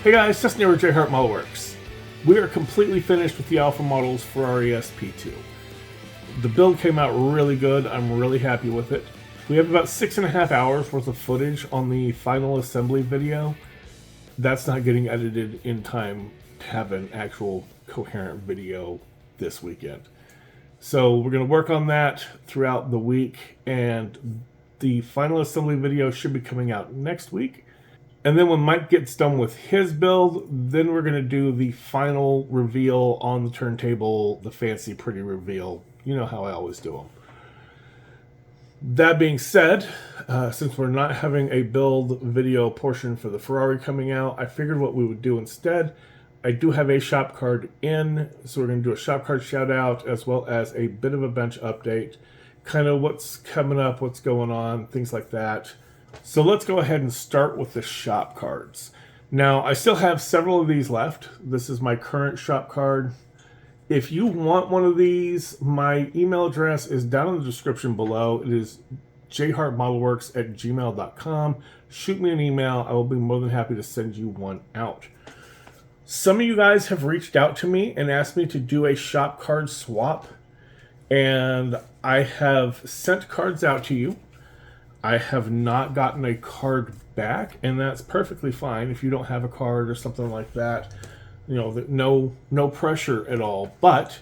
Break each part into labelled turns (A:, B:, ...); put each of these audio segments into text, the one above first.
A: Hey guys, Justin here with JHart Modelworks. We are completely finished with the Alpha models Ferrari SP2. The build came out really good. I'm really happy with it. We have about 6.5 hours worth of footage on the final assembly video. That's not getting edited in time to have an actual coherent video this weekend. So we're going to work on that throughout the week, and the final assembly video should be coming out next week. And then when Mike gets done with his build, then we're going to do the final reveal on the turntable, the fancy, pretty reveal. You know how I always do them. That being said, since we're not having a build video portion for the Ferrari coming out, I figured what we would do instead. I do have a shop card in, so we're going to do a shop card shout out as well as a bit of a bench update. Kind of what's coming up, what's going on, things like that. So let's go ahead and start with the shop cards. Now, I still have several of these left. This is my current shop card. If you want one of these, my email address is down in the description below. It is jhartmodelworks@gmail.com. Shoot me an email. I will be more than happy to send you one out. Some of you guys have reached out to me and asked me to do a shop card swap. And I have sent cards out to you. I have not gotten a card back, and that's perfectly fine. If you don't have a card or something like that, you know, no pressure at all. But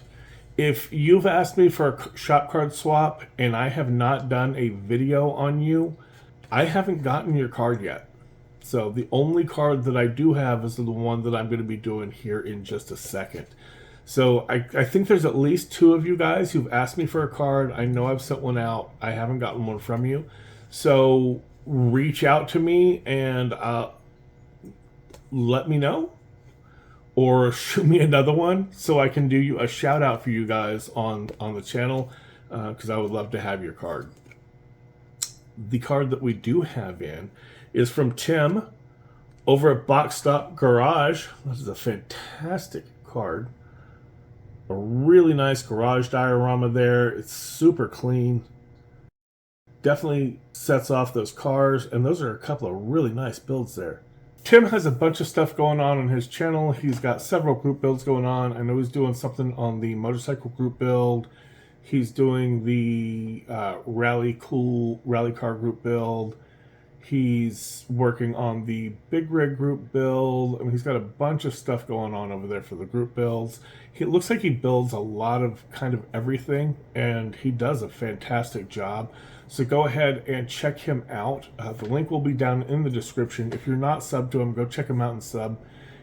A: if you've asked me for a shop card swap and I have not done a video on you, I haven't gotten your card yet. So the only card that I do have is the one that I'm going to be doing here in just a second. So I think there's at least 2 of you guys who've asked me for a card. I know I've sent one out. I haven't gotten one from you. So reach out to me and let me know, or shoot me another one so I can do you a shout out for you guys on the channel, because I would love to have your card. The card that we do have in is from Tim over at Box Stop Garage. This is a fantastic card. A really nice garage diorama there. It's super clean. Definitely sets off those cars, and those are a couple of really nice builds there. Tim has a bunch of stuff going on his channel. He's got several group builds going on. I know he's doing something on the motorcycle group build. He's doing the rally car group build. He's working on the big rig group build. I mean, he's got a bunch of stuff going on over there for the group builds. It looks like he builds a lot of kind of everything, and he does a fantastic job. So go ahead and check him out. The link will be down in the description. If you're not subbed to him, go check him out and sub.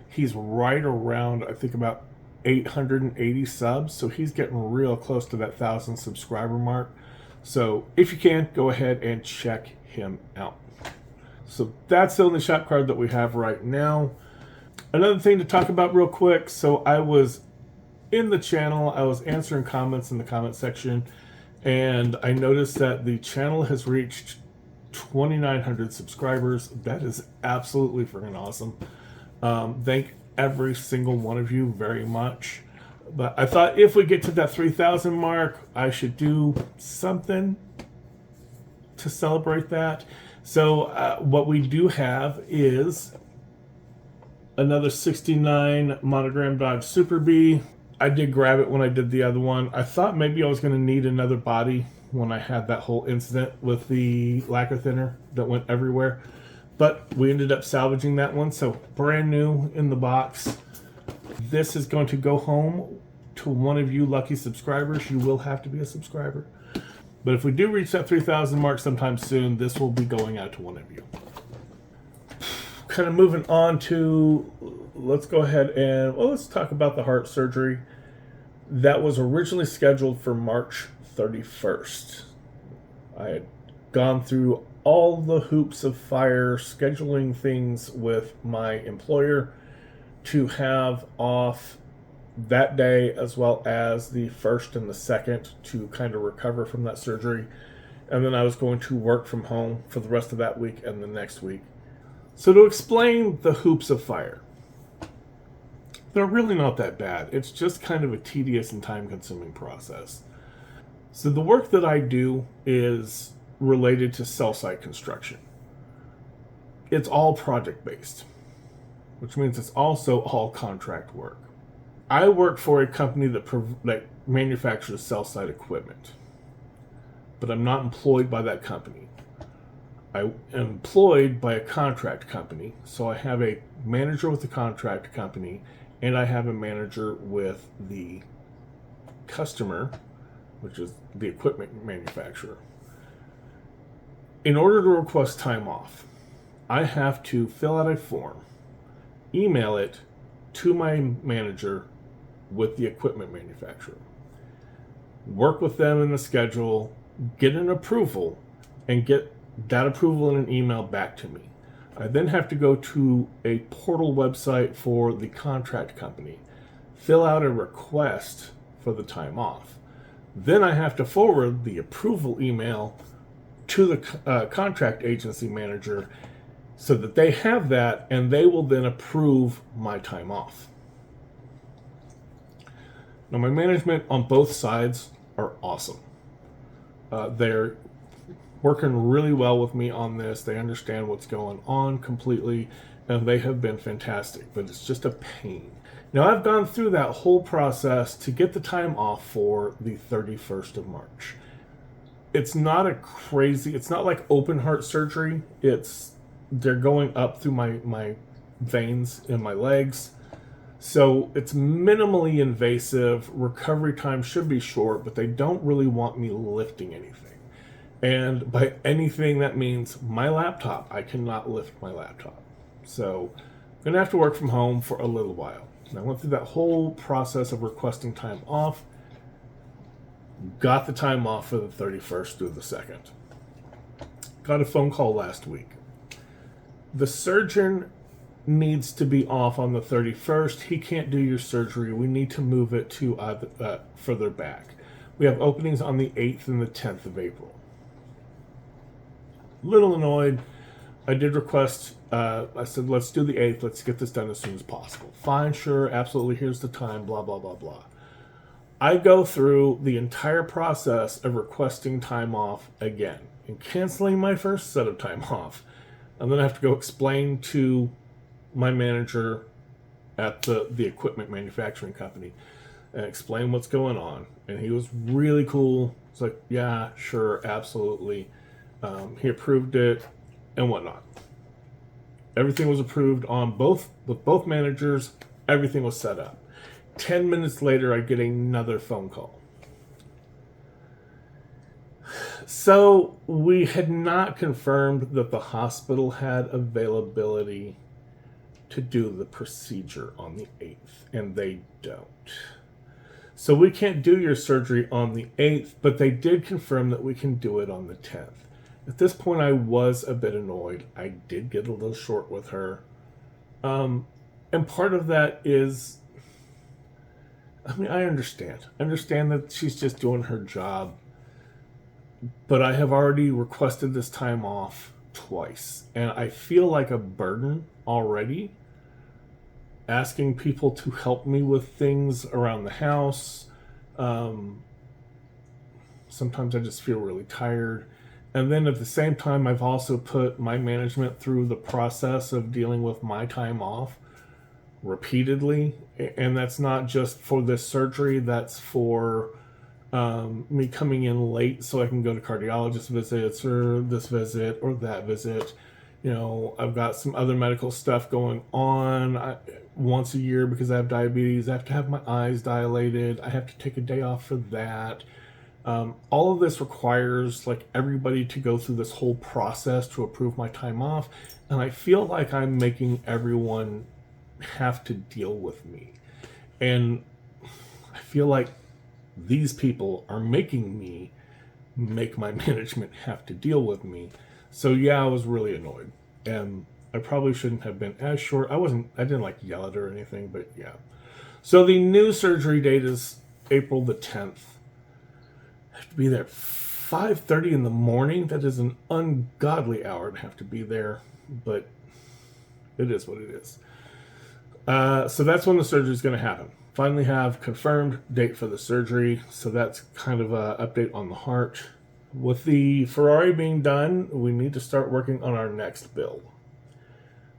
A: He's right around, I think, about 880 subs. So he's getting real close to that 1,000 subscriber mark. So if you can, go ahead and check him out. So that's the only shop card that we have right now. Another thing to talk about real quick. So I was in the channel. I was answering comments in the comment section. And I noticed that the channel has reached 2,900 subscribers. That is absolutely freaking awesome. Thank every single one of you very much. But I thought if we get to that 3,000 mark, I should do something to celebrate that. So what we do have is another 69 Monogram Dodge Super Bee. I did grab it when I did the other one. I thought maybe I was going to need another body when I had that whole incident with the lacquer thinner that went everywhere. But we ended up salvaging that one. So brand new in the box. This is going to go home to one of you lucky subscribers. You will have to be a subscriber. But if we do reach that 3,000 mark sometime soon, this will be going out to one of you. Kind of moving on to, let's go ahead and, well, let's talk about the heart surgery. That was originally scheduled for March 31st. I had gone through all the hoops of fire, scheduling things with my employer to have off that day, as well as the 1st and the 2nd, to kind of recover from that surgery. And then I was going to work from home for the rest of that week and the next week. So to explain the hoops of fire, they're really not that bad. It's just kind of a tedious and time-consuming process. So the work that I do is related to cell site construction. It's all project-based. which means it's also all contract work. I work for a company that manufactures cell-site equipment, but I'm not employed by that company. I am employed by a contract company, so I have a manager with the contract company, and I have a manager with the customer, which is the equipment manufacturer. In order to request time off, I have to fill out a form, email it to my manager with the equipment manufacturer, work with them in the schedule, get an approval, and get that approval in an email back to me. I then have to go to a portal website for the contract company, fill out a request for the time off. Then I have to forward the approval email to the contract agency manager so that they have that, and they will then approve my time off. Now, my management on both sides are awesome. They're working really well with me on this. They understand what's going on completely, and they have been fantastic, but it's just a pain. Now, I've gone through that whole process to get the time off for the 31st of March. It's not it's not like open heart surgery. They're going up through my veins in my legs. So it's minimally invasive. Recovery time should be short, but they don't really want me lifting anything. And by anything, that means my laptop. I cannot lift my laptop. So I'm going to have to work from home for a little while. And I went through that whole process of requesting time off. Got the time off for the 31st through the 2nd. Got a phone call last week. The surgeon needs to be off on the 31st. He can't do your surgery. We need to move it to further back. We have openings on the 8th and the 10th of April. Little annoyed. I did request, I said, let's do the 8th. Let's get this done as soon as possible. Fine, sure, absolutely. Here's the time, blah, blah, blah, blah. I go through the entire process of requesting time off again and canceling my first set of time off. And then I have to go explain to my manager at the equipment manufacturing company and explain what's going on. And he was really cool. It's like, yeah, sure, absolutely. He approved it and whatnot. Everything was approved with both managers. Everything was set up. 10 minutes later, I get another phone call. So we had not confirmed that the hospital had availability to do the procedure on the 8th, and they don't. So we can't do your surgery on the 8th, but they did confirm that we can do it on the 10th. At this point, I was a bit annoyed. I did get a little short with her. And part of that is, I understand. I understand that she's just doing her job. But I have already requested this time off twice. And I feel like a burden already. Asking people to help me with things around the house. Sometimes I just feel really tired. And then at the same time, I've also put my management through the process of dealing with my time off repeatedly. And that's not just for this surgery. That's for me coming in late so I can go to cardiologist visits or this visit or that visit. You know, I've got some other medical stuff going on. Once a year, because I have diabetes, I have to have my eyes dilated. I have to take a day off for that. All of this requires like everybody to go through this whole process to approve my time off. And I feel like I'm making everyone have to deal with me. And I feel like these people are making me make my management have to deal with me. So yeah, I was really annoyed. And I probably shouldn't have been as short. I didn't like yell at her or anything, but yeah. So the new surgery date is April the 10th. I have to be there at 5:30 in the morning. That is an ungodly hour to have to be there, but it is what it is. So that's when the surgery is going to happen. Finally have confirmed date for the surgery. So that's kind of an update on the heart. With the Ferrari being done, we need to start working on our next build.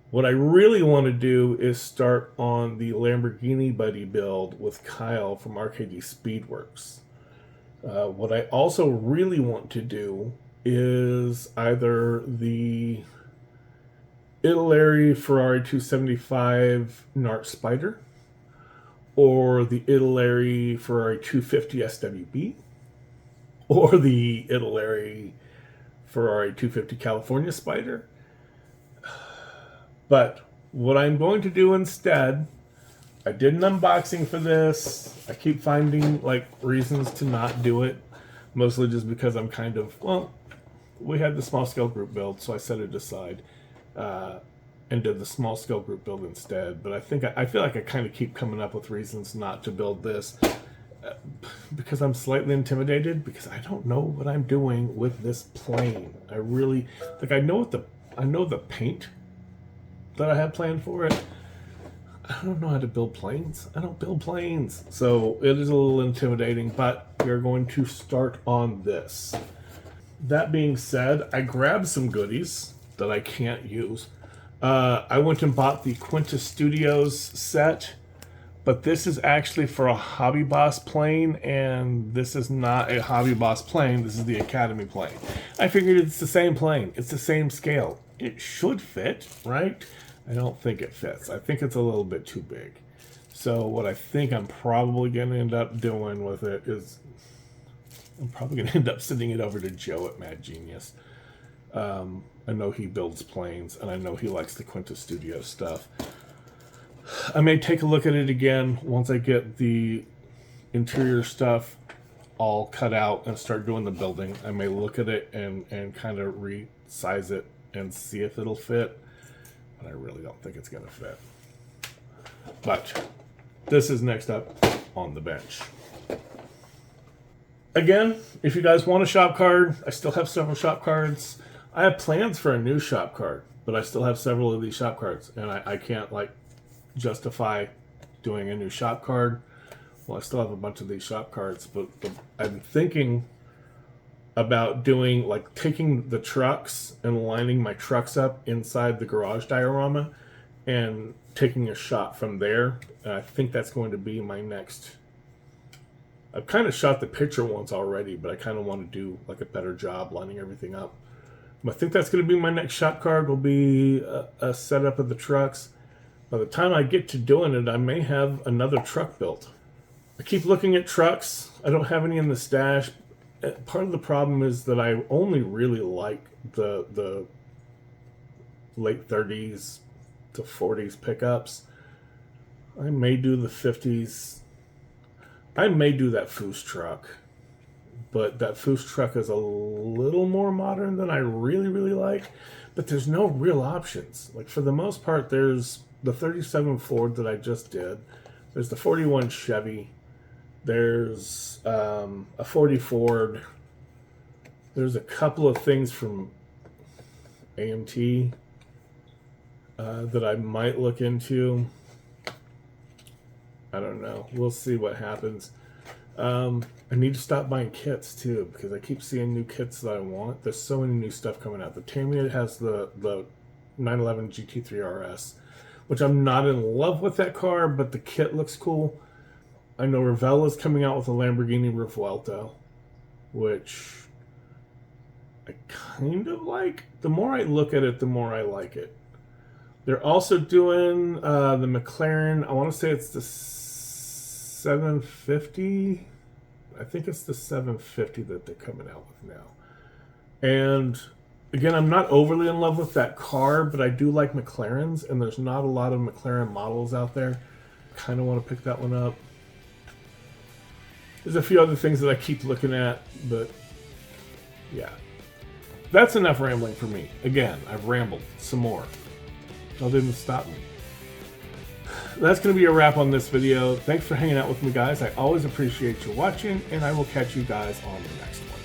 A: What I really want to do is start on the Lamborghini Buddy build with Kyle from RKD Speedworks. What I also really want to do is either the Gaahleri Ferrari 275 Nart Spider or the Gaahleri Ferrari 250 SWB or the Gaahleri Ferrari 250 California Spider. But what I'm going to do instead, I did an unboxing for this. I keep finding like reasons to not do it, mostly just because I'm kind of, well, we had the small scale group build, so I set it aside and did the small scale group build instead. But I feel like I kind of keep coming up with reasons not to build this because I'm slightly intimidated because I don't know what I'm doing with this plane. I really like I know the paint that I have planned for it. I don't know how to build planes. I don't build planes. So it is a little intimidating, but we're going to start on this. That being said, I grabbed some goodies that I can't use. I went and bought the Quintus Studios set, but this is actually for a Hobby Boss plane, and this is not a Hobby Boss plane. This is the Academy plane. I figured it's the same plane. It's the same scale. It should fit, right? I don't think it fits. I think it's a little bit too big. So what I think I'm probably going to end up doing with it is I'm probably going to end up sending it over to Joe at Mad Genius. I know he builds planes, and I know he likes the Quintus Studio stuff. I may take a look at it again once I get the interior stuff all cut out and start doing the building. I may look at it and kind of resize it and see if it'll fit. But I really don't think it's going to fit. But this is next up on the bench. Again, if you guys want a shop card, I still have several shop cards. I have plans for a new shop card, but I still have several of these shop cards, and I can't like justify doing a new shop card. Well, I still have a bunch of these shop cards, but I'm thinking about doing like taking the trucks and lining my trucks up inside the garage diorama and taking a shot from there. And I think that's going to be my next. I've kind of shot the picture once already, but I kind of want to do like a better job lining everything up. I think that's going to be my next shop card. Will be a setup of the trucks. By the time I get to doing it, I may have another truck built. I keep looking at trucks. I don't have any in the stash. Part of the problem is that I only really like the late 30s to 40s pickups. I may do the 50s. I may do that Foos truck. But that Foos truck is a little more modern than I really, really like. But there's no real options. Like for the most part, there's the 37 Ford that I just did. There's the 41 Chevy. There's a 40 Ford. There's a couple of things from AMT that I might look into. I don't know. We'll see what happens. I need to stop buying kits too because I keep seeing new kits that I want. There's so many new stuff coming out. The Tamiya has the 911 GT3 RS, which I'm not in love with that car, but the kit looks cool. I know Ravella's coming out with a Lamborghini Revuelto, which I kind of like. The more I look at it, the more I like it. They're also doing the McLaren, I want to say it's the 750. I think it's the 750 that they're coming out with now. And again, I'm not overly in love with that car, but I do like McLarens, and there's not a lot of McLaren models out there. Kind of want to pick that one up. There's a few other things that I keep looking at, but yeah. That's enough rambling for me. Again, I've rambled some more. Y'all didn't stop me. That's going to be a wrap on this video. Thanks for hanging out with me, guys. I always appreciate you watching, and I will catch you guys on the next one.